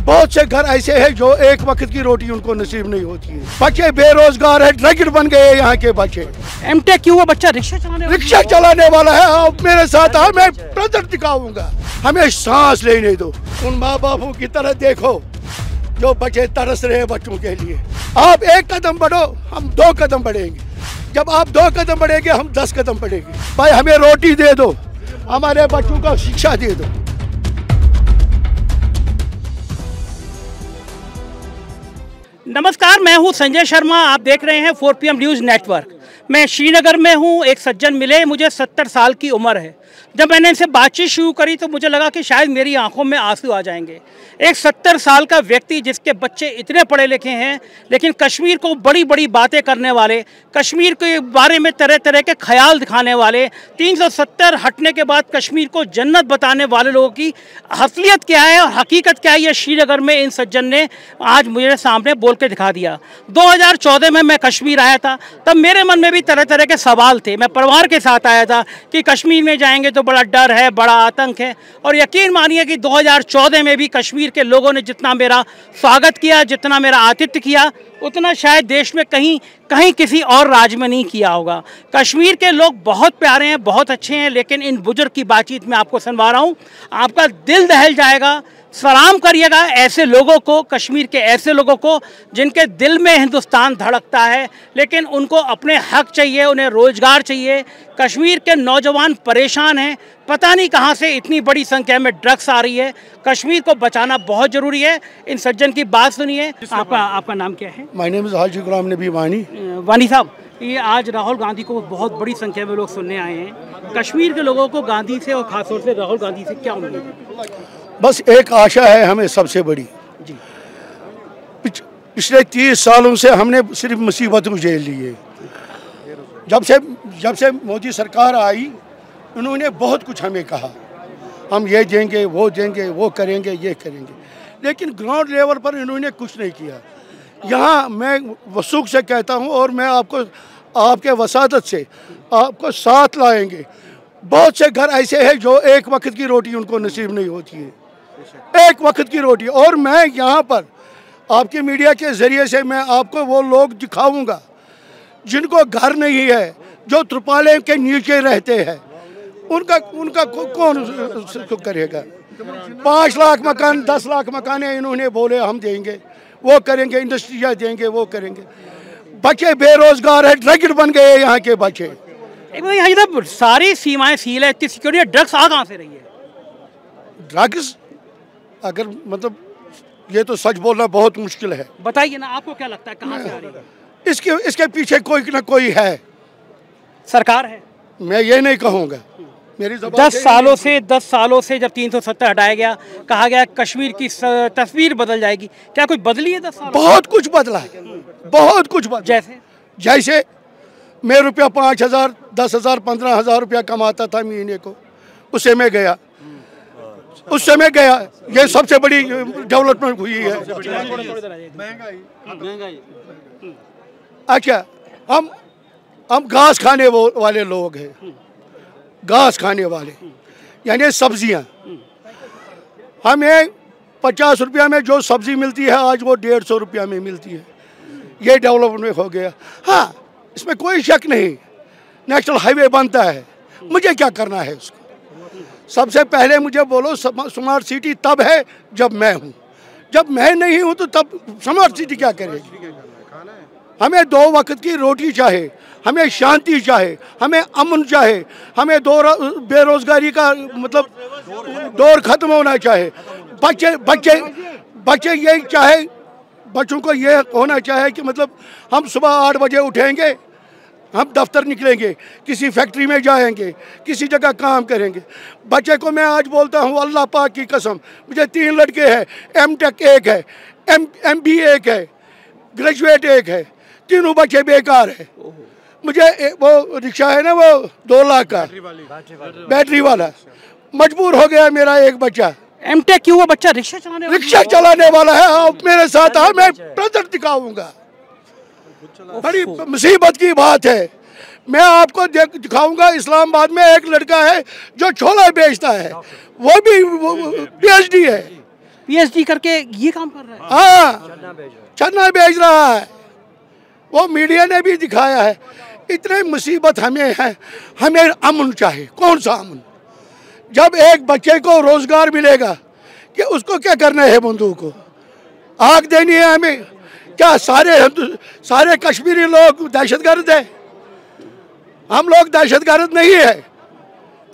बहुत से घर ऐसे हैं जो एक वक्त की रोटी उनको नसीब नहीं होती है। बच्चे बेरोजगार है, ड्रग्ड बन गए यहाँ के बच्चे। एमटेक क्यों हुआ बच्चा रिक्शा चलाने वाला है। आप मेरे साथ आओ, मैं प्रेजेंट दिखाऊंगा। हमें सांस लेने दो। उन माँ बापों की तरह देखो जो बच्चे तरस रहे हैं बच्चों के लिए। आप एक कदम बढ़ो, हम 2 कदम बढ़ेंगे। जब आप 2 कदम बढ़ेंगे, हम 10 कदम बढ़ेंगे। भाई हमें रोटी दे दो, हमारे बच्चों को शिक्षा दे दो। नमस्कार, मैं हूं संजय शर्मा। आप देख रहे हैं 4 PM न्यूज़ नेटवर्क। मैं श्रीनगर में हूं। एक सज्जन मिले, मुझे 70 साल की उम्र है। जब मैंने इनसे बातचीत शुरू करी तो मुझे लगा कि शायद मेरी आंखों में आंसू आ जाएंगे। एक 70 साल का व्यक्ति जिसके बच्चे इतने पढ़े लिखे हैं, लेकिन कश्मीर को बड़ी बड़ी बातें करने वाले, कश्मीर के बारे में तरह तरह के ख्याल दिखाने वाले, 370 हटने के बाद कश्मीर को जन्नत बताने वाले लोगों की असलियत क्या है और हकीकत क्या है, ये श्रीनगर में इन सज्जन ने आज मुझे सामने बोल के दिखा दिया। 2014 में मैं कश्मीर आया था, तब मेरे मन में भी तरह तरह के सवाल थे। मैं परिवार के साथ आया था कि कश्मीर में जाएंगे तो बड़ा डर है, बड़ा आतंक है। और यकीन मानिए कि 2014 में भी कश्मीर के लोगों ने जितना मेरा स्वागत किया, जितना मेरा आतिथ्य किया, उतना शायद देश में कहीं किसी और राज्य में नहीं किया होगा। कश्मीर के लोग बहुत प्यारे हैं, बहुत अच्छे हैं, लेकिन इन बुजुर्ग की बातचीत में आपको सुनवा रहा हूँ, आपका दिल दहल जाएगा। सलाम करिएगा ऐसे लोगों को, कश्मीर के ऐसे लोगों को जिनके दिल में हिंदुस्तान धड़कता है, लेकिन उनको अपने हक चाहिए, उन्हें रोजगार चाहिए। कश्मीर के नौजवान परेशान हैं, पता नहीं कहां से इतनी बड़ी संख्या में ड्रग्स आ रही है। कश्मीर को बचाना बहुत ज़रूरी है। इन सज्जन की बात सुनिए। आपका नाम क्या है? माय नेम इज़ हाजी गुलाम नबी वानी। वानी साहब, ये आज राहुल गांधी को बहुत बड़ी संख्या में लोग सुनने आए हैं। कश्मीर के लोगों को गांधी से और खासतौर से राहुल गांधी से क्या उम्मीद है? बस एक आशा है हमें सबसे बड़ी जी। पिछले 30 सालों से हमने सिर्फ मुसीबतों झेल ली है। जब से मोदी सरकार आई, उन्होंने बहुत कुछ हमें कहा, हम ये देंगे, वो देंगे, वो करेंगे, ये करेंगे, लेकिन ग्राउंड लेवल पर इन्होंने कुछ नहीं किया। यहाँ मैं वसूख से कहता हूँ और मैं आपको आपके वसादत से आपको साथ लाएंगे। बहुत से घर ऐसे हैं जो एक वक्त की रोटी उनको नसीब नहीं होती है, एक वक्त की रोटी। और मैं यहाँ पर आपकी मीडिया के ज़रिए से मैं आपको वो लोग दिखाऊंगा जिनको घर नहीं है, जो त्रिपाले के नीचे रहते हैं। उनका कौन करेगा? 5 लाख मकान, 10 लाख मकान इन्होंने बोले हम देंगे, वो करेंगे, इंडस्ट्रियाँ देंगे, वो करेंगे। बच्चे बेरोजगार है, ड्रग्ड बन गए यहाँ के बच्चे। सारी सीमाएं सील है, इतनी सिक्योरिटी, ड्रग्स आ कहाँ से रही है? ड्रग्स अगर मतलब ये तो सच बोलना बहुत मुश्किल है। बताइए ना, आपको क्या लगता है कहाँ से आ रही है? इसके पीछे कोई ना कोई है, सरकार है। मैं ये नहीं कहूँगा, मेरी 10 सालों से जब 370 हटाया गया, कहा गया कश्मीर की तस्वीर बदल जाएगी। क्या कोई बदली है 10 साल? बहुत कुछ बदला है, बहुत कुछ बदला। जैसे मैं रुपया 5,000, 10,000, 15,000 रुपया कमाता था महीने को, उससे मैं गया, ये सबसे बड़ी डेवलपमेंट हुई है। अच्छा, हम घास खाने वाले लोग हैं, घास खाने वाले, यानी सब्जियां। हमें 50 रुपया में जो सब्जी मिलती है, आज वो 150 रुपया में मिलती है। ये डेवलपमेंट हो गया। हाँ, इसमें कोई शक नहीं, नेशनल हाईवे बनता है, मुझे क्या करना है उसको? सबसे पहले मुझे बोलो स्मार्ट सिटी तब है जब मैं हूँ, जब मैं नहीं हूँ तो तब स्मार्ट सिटी क्या करेगी? हमें 2 वक्त की रोटी चाहिए, हमें शांति चाहिए, हमें अमन चाहिए, हमें बेरोजगारी का मतलब दौर खत्म होना चाहिए। बच्चे ये चाहे, बच्चों को ये होना चाहिए कि मतलब हम सुबह 8 बजे उठेंगे, हम दफ्तर निकलेंगे, किसी फैक्ट्री में जाएंगे, किसी जगह काम करेंगे। बच्चे को मैं आज बोलता हूँ, अल्लाह पाक की कसम, मुझे 3 लड़के हैं, एमटेक एक है, MBA एक है, ग्रेजुएट एक है, तीनों बच्चे बेकार है। मुझे वो रिक्शा है ना, वो 2 लाख का बैटरी वाला, मजबूर हो गया मेरा एक बच्चा। एमटेक क्यों हुआ बच्चा? रिक्शा चलाने वाला है। आप मेरे साथ आओ, मैं प्रेजेंट दिखाऊंगा। बड़ी मुसीबत की बात है। मैं आपको दिखाऊंगा, इस्लामाबाद में एक लड़का है जो छोला बेचता है, वो भी PhD है, पीएचडी करके ये काम कर रहा है। हाँ, चन्ना बेच रहा है। वो मीडिया ने भी दिखाया है। इतने मुसीबत हमें है, हमें अमन चाहिए। कौन सा अमन? जब एक बच्चे को रोजगार मिलेगा कि उसको क्या करना है? बंदूक को आग देनी है हमें? क्या सारे कश्मीरी लोग दहशतगर्द है? हम लोग दहशतगर्द नहीं है।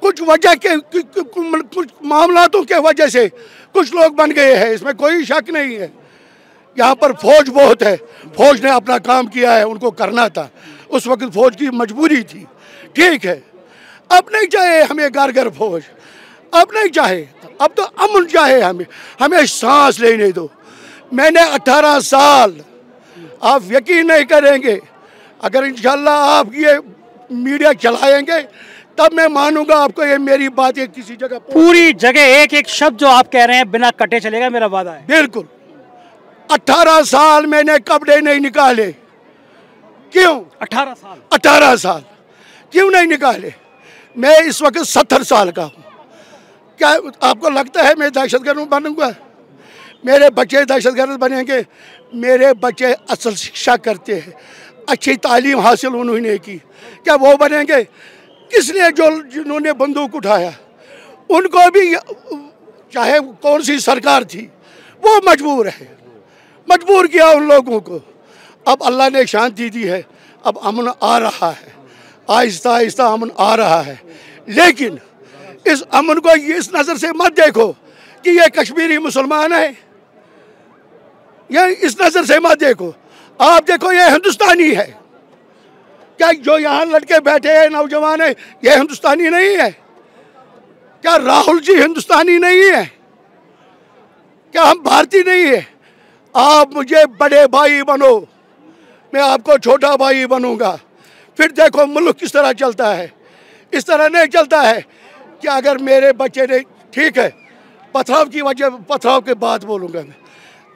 कुछ वजह के कुछ मामलातों के वजह से कुछ लोग बन गए हैं, इसमें कोई शक नहीं है। यहाँ पर फौज बहुत है, फौज ने अपना काम किया है, उनको करना था। उस वक्त फौज की मजबूरी थी, ठीक है। अब नहीं चाहे हमें घर घर फौज, अब नहीं चाहे, अब तो अमन चाहे हमें सांस लेने दो। मैंने 18 साल, आप यकीन नहीं करेंगे, अगर इंशाल्लाह आप ये मीडिया चलाएंगे तब मैं मानूंगा आपको। ये मेरी बात है, किसी जगह पूरी जगह एक एक शब्द जो आप कह रहे हैं बिना कटे चलेगा, मेरा वादा है। बिल्कुल। 18 साल मैंने कपड़े नहीं निकाले। क्यों? 18 साल क्यों नहीं निकाले? मैं इस वक्त 70 साल का हूँ। क्या आपको लगता है मैं दहशतगर्द बनूंगा? मेरे बच्चे दहशतगर्द बनेंगे? मेरे बच्चे असल शिक्षा करते हैं, अच्छी तालीम हासिल उन्होंने की, क्या वो बनेंगे? किसने जिन्होंने बंदूक उठाया उनको भी, चाहे कौन सी सरकार थी, वो मजबूर किया उन लोगों को। अब अल्लाह ने शांति दी है, अब अमन आ रहा है, आहिस्ता आहिस्ता अमन आ रहा है। लेकिन इस अमन को इस नज़र से मत देखो कि ये कश्मीरी मुसलमान है, ये इस नज़र से मत देखो। आप देखो ये हिंदुस्तानी है। क्या जो यहाँ लड़के बैठे हैं नौजवान है, ये हिंदुस्तानी नहीं है? क्या राहुल जी हिंदुस्तानी नहीं है? क्या हम भारतीय नहीं है? आप मुझे बड़े भाई बनो, मैं आपको छोटा भाई बनूंगा। फिर देखो मुल्क किस तरह चलता है। इस तरह नहीं चलता है कि अगर मेरे बच्चे ने, ठीक है, पथराव के बाद बोलूँगा मैं,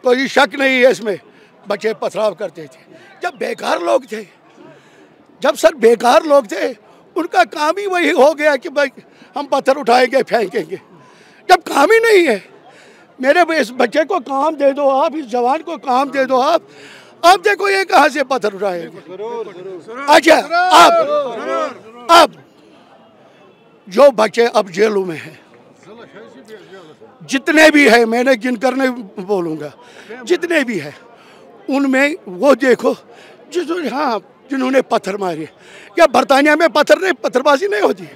कोई शक नहीं है इसमें, बच्चे पथराव करते थे। जब बेकार लोग थे, जब सर बेकार लोग थे, उनका काम ही वही हो गया कि भाई हम पत्थर उठाएंगे फेंकेंगे। जब काम ही नहीं है, मेरे इस बच्चे को काम दे दो आप, इस जवान को काम दे दो आप देखो ये कहाँ से पत्थर उठाएंगे। अच्छा, अब जो बच्चे अब जेलों में हैं, जितने भी है, मैंने गिन कर नहीं बोलूँगा, जितने भी है उनमें वो देखो जिन्होंने पत्थर मारे। क्या बरतानिया में पत्थरबाजी नहीं होती?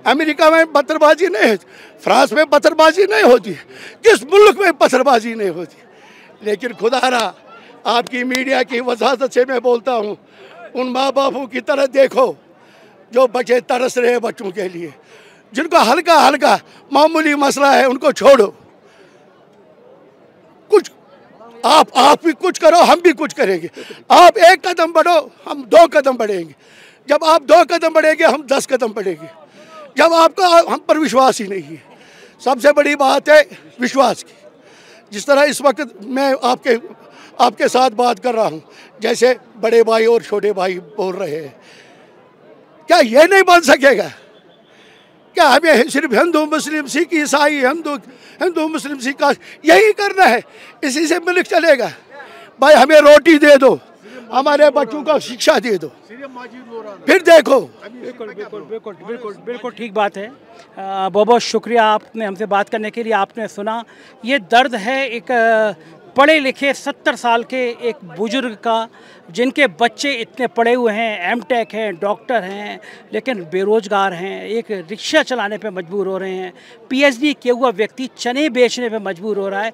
अमेरिका में पत्थरबाजी नहीं होती? फ्रांस में पत्थरबाजी नहीं होती? किस मुल्क में पत्थरबाजी नहीं होती? लेकिन खुदारा आपकी मीडिया की वजाहत से मैं बोलता हूँ, उन माँ बापों की तरह देखो जो बच्चे तरस रहे हैं बच्चों के लिए, जिनको हल्का हल्का मामूली मसला है उनको छोड़ो। कुछ आप भी कुछ करो, हम भी कुछ करेंगे। आप एक कदम बढ़ो, हम 2 कदम बढ़ेंगे। जब आप 2 कदम बढ़ेंगे, हम 10 कदम बढ़ेंगे। जब आपका हम पर विश्वास ही नहीं है, सबसे बड़ी बात है विश्वास की। जिस तरह इस वक्त मैं आपके साथ बात कर रहा हूँ, जैसे बड़े भाई और छोटे भाई बोल रहे हैं, क्या ये नहीं बन सकेगा? क्या हमें सिर्फ हिंदू मुस्लिम सिख ईसाई हिंदू मुस्लिम सिख यही करना है? इसी से मुल्क चलेगा? भाई हमें रोटी दे दो, हमारे बच्चों को शिक्षा दे दो, फिर देखो। बिल्कुल ठीक बात है। बहुत बहुत शुक्रिया आपने हमसे बात करने के लिए। आपने सुना, ये दर्द है एक पढ़े लिखे 70 साल के एक बुजुर्ग का, जिनके बच्चे इतने पढ़े हुए हैं, एमटेक हैं, डॉक्टर हैं, लेकिन बेरोजगार हैं, एक रिक्शा चलाने पे मजबूर हो रहे हैं। पीएचडी किया हुआ व्यक्ति चने बेचने पे मजबूर हो रहा है।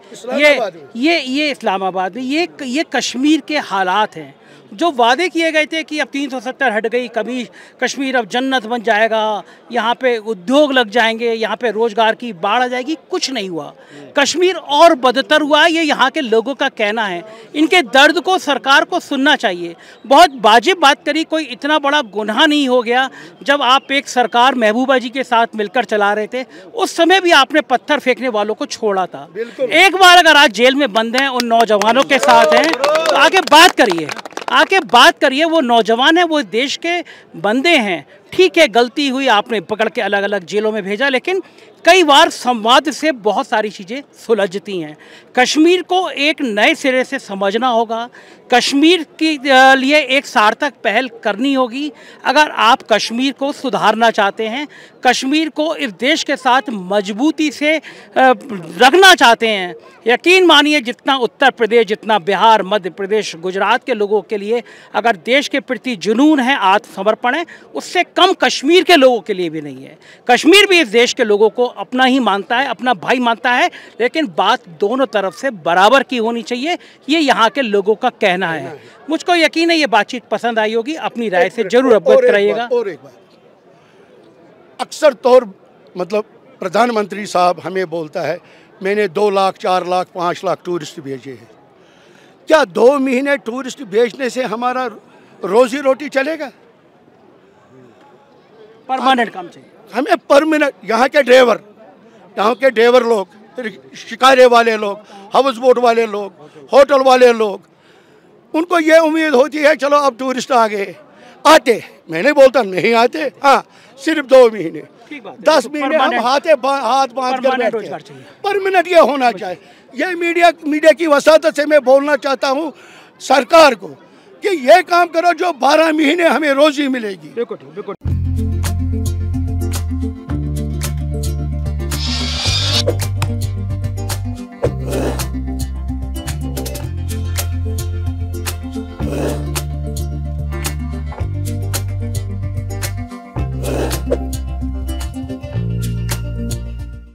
ये इस्लामाबाद में ये कश्मीर के हालात हैं। जो वादे किए गए थे कि अब 370 हट गई, कभी कश्मीर अब जन्नत बन जाएगा, यहाँ पे उद्योग लग जाएंगे, यहाँ पे रोजगार की बाढ़ आ जाएगी, कुछ नहीं हुआ। कश्मीर और बदतर हुआ, ये यहाँ के लोगों का कहना है। इनके दर्द को सरकार को सुनना चाहिए। बहुत वाजिब बात करी, कोई इतना बड़ा गुनाह नहीं हो गया। जब आप एक सरकार महबूबा जी के साथ मिलकर चला रहे थे, उस समय भी आपने पत्थर फेंकने वालों को छोड़ा था। एक बार अगर आज जेल में बंद हैं, उन नौजवानों के साथ हैं, तो आके बात करिए, वो नौजवान है, वो देश के बंदे हैं, ठीक है, गलती हुई, आपने पकड़ के अलग अलग जेलों में भेजा, लेकिन कई बार संवाद से बहुत सारी चीज़ें सुलझती हैं। कश्मीर को एक नए सिरे से समझना होगा, कश्मीर के लिए एक सार्थक पहल करनी होगी। अगर आप कश्मीर को सुधारना चाहते हैं, कश्मीर को इस देश के साथ मजबूती से रखना चाहते हैं, यकीन मानिए जितना उत्तर प्रदेश, जितना बिहार, मध्य प्रदेश, गुजरात के लोगों के लिए अगर देश के प्रति जुनून है, आत्मसमर्पण है, उससे कम कश्मीर के लोगों के लिए भी नहीं है। कश्मीर भी इस देश के लोगों को अपना ही मानता है, अपना भाई मानता है, लेकिन बात दोनों तरफ से बराबर की होनी चाहिए, ये यहाँ के लोगों का कहना है। मुझको यकीन है ये बातचीत पसंद आई होगी, अपनी राय से जरूर अवगत कराइएगा। और एक बात, अक्सर तौर मतलब प्रधानमंत्री साहब हमें बोलता है मैंने 2 लाख, 4 लाख, 5 लाख टूरिस्ट भेजे हैं। क्या 2 महीने टूरिस्ट भेजने से हमारा रोजी रोटी चलेगा? परमानेंट काम चाहिए हमें, परमानेंट। यहाँ के ड्राइवर लोग, शिकारे वाले लोग, हाउस बोट वाले लोग, होटल वाले लोग, उनको ये उम्मीद होती है चलो अब टूरिस्ट आ गए, आते, मैं नहीं बोलता नहीं आते, हाँ सिर्फ 2 महीने, 10 महीने हम हाथ बांध कर बैठते हैं। परमानेंट ये होना चाहिए। ये मीडिया की वसादत से मैं बोलना चाहता हूँ सरकार को कि ये काम करो जो 12 महीने हमें रोजी मिलेगी।